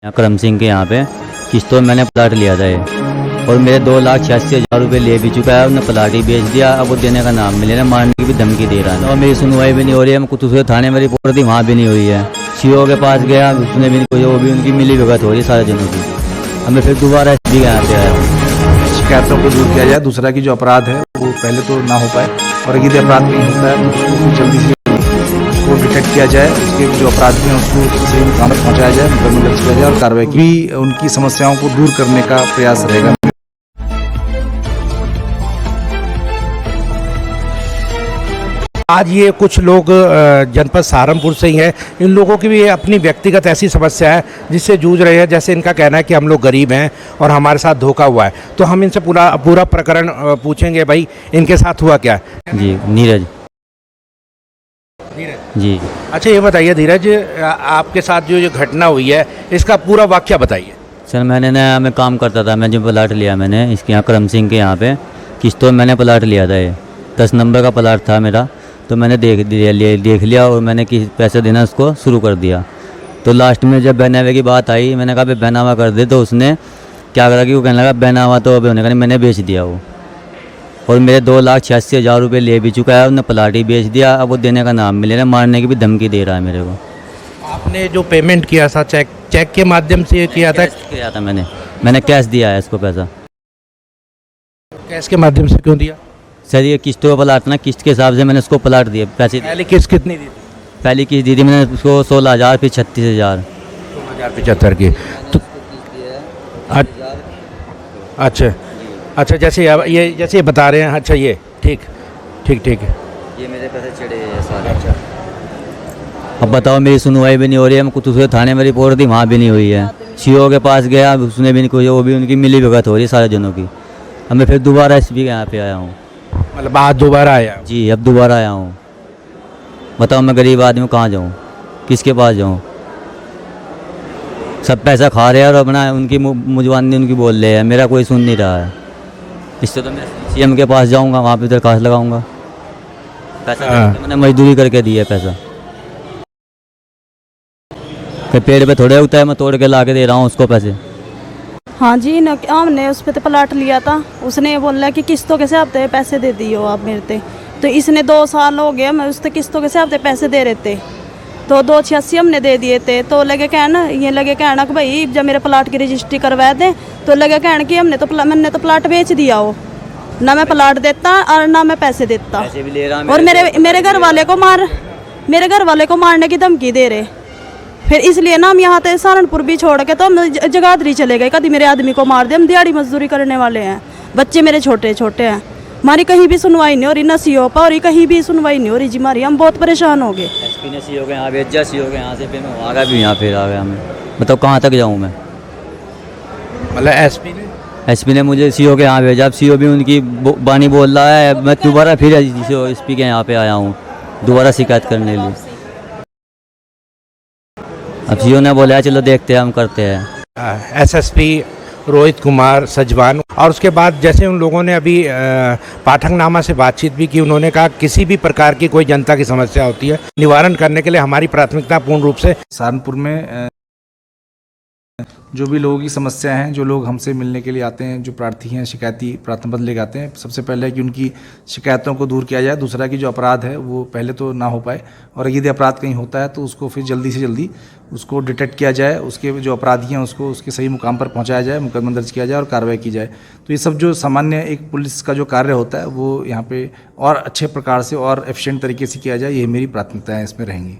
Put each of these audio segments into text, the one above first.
यहाँ करम सिंह के यहाँ पे किस्तों में मैंने प्लाट लिया था ये, और मेरे 2,86,000 रुपये ले भी चुका है। उसने प्लाट ही बेच दिया। अब वो देने का नाम मिले ना, मारने की भी धमकी दे रहा है और मेरी सुनवाई भी नहीं हो रही है। मैं कुछ उसके थाने में रिपोर्ट दी, वहाँ भी नहीं हुई है। सीओ के पास गया, उसने भी कोई, वो भी उनकी मिली भगत हो रही है सारे जनों की। अब मैं फिर दोबारा एसपी के यहाँ पे आया। शिकायतों को दूर किया जाए, दूसरा की जो अपराध है वो पहले तो ना हो पाए, और यदि अपराध नहीं होता है तो उसको जल्दी से उसको डिटेक्ट किया जाए, उसके जो अपराधी हैं उसको सही मुकाम पर पहुँचाया जाए, मुकदमा दर्ज किया जाए और कार्रवाई भी उनकी समस्याओं को दूर करने का प्रयास रहेगा। आज ये कुछ लोग जनपद सहारनपुर से ही हैं। इन लोगों की भी अपनी व्यक्तिगत ऐसी समस्या है जिससे जूझ रहे हैं। जैसे इनका कहना है कि हम लोग गरीब हैं और हमारे साथ धोखा हुआ है। तो हम इनसे पूरा प्रकरण पूछेंगे, भाई इनके साथ हुआ क्या है। जी नीरज जी। अच्छा ये बताइए धीरज, आपके साथ जो घटना हुई है इसका पूरा वाकया बताइए। सर मैं काम करता था, मैं जो प्लाट लिया मैंने इसके यहाँ करम सिंह के यहाँ पे किस्तों में मैंने प्लाट लिया था। ये 10 नंबर का प्लाट था मेरा, तो मैंने देख लिया और मैंने पैसे देना उसको शुरू कर दिया। तो लास्ट में जब बहनावे की बात आई, मैंने कहा भाई बहनावा कर दे, तो उसने क्या करा कि वो कहने लगा बहनावा तो अभी होने का नहीं, मैंने बेच दिया वो, और मेरे 2,86,000 रुपये ले भी चुका है। उसने प्लाट ही बेच दिया। अब वो देने का नाम मिले ना, मारने की भी धमकी दे रहा है मेरे को। आपने जो पेमेंट किया था चेक के माध्यम से किया था? मैंने कैश दिया है इसको पैसा। कैश के माध्यम से क्यों दिया? सर ये किस्तों का प्लाट ना, किस्त के हिसाब से मैंने उसको प्लाट दिए पैसे। पहली किस्त कितनी दी थी? पहली किस्त दी थी मैंने उसको 16,000, फिर 36,000। 16,075 की। तो अच्छा जैसे ये बता रहे हैं। अच्छा ये ठीक है। ये मेरे पैसे चढ़े हैं सारे। अच्छा अब बताओ, मेरी सुनवाई भी नहीं हो रही है। मैं कुछ उसके थाने में रिपोर्ट दी, वहाँ भी नहीं हुई है। सीओ के पास गया, उसने भी नहीं कोई, वो भी उनकी मिली भगत हो रही है सारे जनों की। अब मैं फिर दोबारा एसपी के यहाँ पे आया हूँ। मतलब आज दोबारा आया? जी अब दोबारा आया हूँ। बताओ मैं गरीब आदमी कहाँ जाऊँ, किसके पास जाऊँ? सब पैसा खा रहे हैं और अपना उनकी मुजवानी उनकी बोल रहे हैं, मेरा कोई सुन नहीं रहा है। इससे तो मैं सीएम के पास जाऊँगा, वहाँ पे दरखास्त लगाऊँगा। पैसा मैंने मजदूरी करके दी है पैसा, फिर पेड़ पे थोड़े उगता है, मैं तोड़ के ला के दे रहा हूँ उसको पैसे। हाँ जी, हमने उस पर तो प्लाट लिया था। उसने बोला कि किस्तों के हिसाब से पैसे दे दियो आप मेरे ते। तो इसने 2 साल हो गए, मैं उससे किस्तों के हिसाब से पैसे दे रहे थे। तो 2,86 हमने दे दिए थे। तो लगे कहना कि भाई जब मेरे प्लाट की रजिस्ट्री करवा दें, तो लगे कहना कि मैंने तो प्लाट बेच दिया हो ना, मैं प्लाट देता और ना मैं पैसे देता। भी ले रहा और मेरे घर वाले को मारने की धमकी दे रहे। फिर इसलिए ना हम यहाँ से सहारनपुर भी छोड़ के तो हम जगाधरी चले गए। कभी मेरे आदमी को मार दे, हम दिहाड़ी मजदूरी करने वाले हैं, बच्चे मेरे छोटे छोटे हैं। हमारी कहीं भी सुनवाई नहीं हो रही, ना सीओ पर और कहीं भी सुनवाई नहीं हो रही जी हमारी। हम बहुत परेशान हो गए। एसपी ने सीओ के यहाँ भेजा, सीओ के यहाँ से फिर मैं वहाँ भी यहाँ फिर आ गया। मैं बताओ कहाँ तक जाऊँ मैं? मतलब एसपी ने मुझे सीओ के यहाँ भेजा। अब सीओ भी उनकी बानी बोल रहा है। मैं दोबारा फिर एसपी के यहाँ पे आया हूँ दोबारा शिकायत करने के लिए। अब सीओ ने बोला चलो देखते हैं, हम करते हैं। एसएसपी रोहित कुमार सजवान। और उसके बाद जैसे उन लोगों ने अभी पाठकनामा से बातचीत भी की, उन्होंने कहा किसी भी प्रकार की कोई जनता की समस्या होती है, निवारण करने के लिए हमारी प्राथमिकता पूर्ण रूप से सहारनपुर में जो भी लोगों की समस्या हैं, जो लोग हमसे मिलने के लिए आते हैं, जो प्रार्थी हैं, शिकायती प्रार्थना पत्र लेकर आते हैं, सबसे पहले है कि उनकी शिकायतों को दूर किया जाए, दूसरा की जो अपराध है वो पहले तो ना हो पाए, और यदि अपराध कहीं होता है तो उसको फिर जल्दी से जल्दी उसको डिटेक्ट किया जाए, उसके जो अपराधी हैं उसको उसके सही मुकाम पर पहुंचाया जाए, मुकदमा दर्ज किया जाए और कार्रवाई की जाए। तो ये सब जो सामान्य एक पुलिस का जो कार्य होता है वो यहाँ पे और अच्छे प्रकार से और एफिशिएंट तरीके से किया जाए, ये मेरी प्राथमिकताएँ इसमें रहेंगी।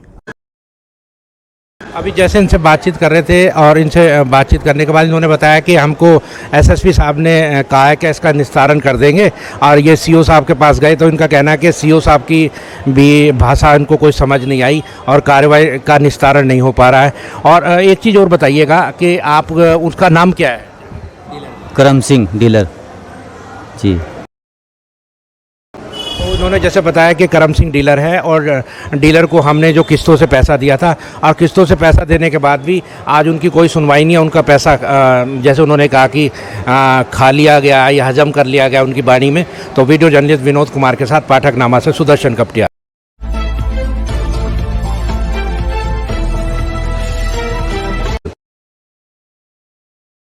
अभी जैसे इनसे बातचीत कर रहे थे और इनसे बातचीत करने के बाद इन्होंने बताया कि हमको एसएसपी साहब ने कहा है कि इसका निस्तारण कर देंगे। और ये सीओ साहब के पास गए तो इनका कहना है कि सीओ साहब की भी भाषा इनको कोई समझ नहीं आई और कार्रवाई का निस्तारण नहीं हो पा रहा है। और एक चीज़ और बताइएगा कि आप उसका नाम क्या है? करम सिंह डीलर जी। तो उन्होंने जैसे बताया कि करम सिंह डीलर है और डीलर को हमने जो किस्तों से पैसा दिया था, और किस्तों से पैसा देने के बाद भी आज उनकी कोई सुनवाई नहीं है। उनका पैसा जैसे उन्होंने कहा कि खा लिया गया या हजम कर लिया गया उनकी बाणी में। तो वीडियो जर्नलिस्ट विनोद कुमार के साथ पाठकनामा से सुदर्शन कपटिया।